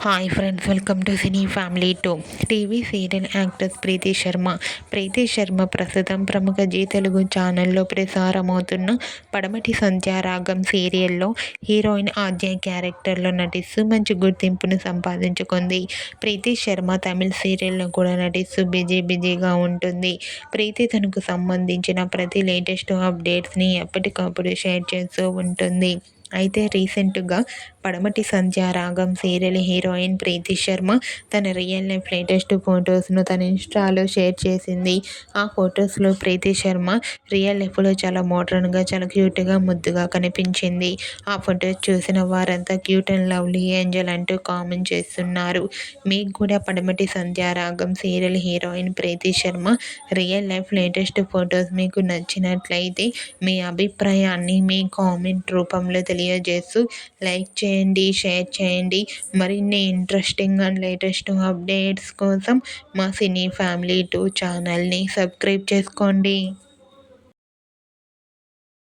Hi friends, welcome to cine family 2. TV serial actress Preethi Sharma ప్రస్తుతం ప్రముఖ G Telugu ఛానల్లో ప్రసారమవుతున్న పడమటి సంధ్యారాగం సీరియల్లో హీరోయిన్ ఆద్య క్యారెక్టర్లో నటిస్తూ మంచి గుర్తింపును సంపాదించుకుంది. ప్రీతి శర్మ తమిళ సీరియల్లో కూడా నటిస్తూ బిజీగా ఉంటుంది. ప్రీతి తనకు సంబంధించిన ప్రతి లేటెస్ట్ అప్డేట్స్ని ఎప్పటికప్పుడు షేర్ చేస్తూ ఉంటుంది. అయితే రీసెంట్గా పడమటి సంధ్యారాగం సీరియల్ హీరోయిన్ ప్రీతి శర్మ తన రియల్ లైఫ్ లేటెస్ట్ ఫొటోస్ను తన ఇన్స్టాలో షేర్ చేసింది. ఆ ఫొటోస్లో ప్రీతి శర్మ రియల్ లైఫ్లో చాలా మోడ్రన్గా, చాలా క్యూట్గా, ముద్దుగా కనిపించింది. ఆ ఫొటోస్ చూసిన వారంతా క్యూట్ అండ్ లవ్లీ ఏంజల్ అంటూ కామెంట్ చేస్తున్నారు. మీకు కూడా Padamati Sandhyaragam serial heroine Preethi Sharma real life latest photos మీకు నచ్చినట్లయితే మీ అభిప్రాయాన్ని మీ కామెంట్ రూపంలో తెలియజేస్తూ లైక్ చేయండి, షేర్ చేయండి. మరిన్ని ఇంట్రెస్టింగ్ అండ్ లేటెస్ట్ అప్డేట్స్ కోసం మా సినీ ఫ్యామిలీ 2 ఛానల్ని సబ్స్క్రైబ్ చేసుకోండి.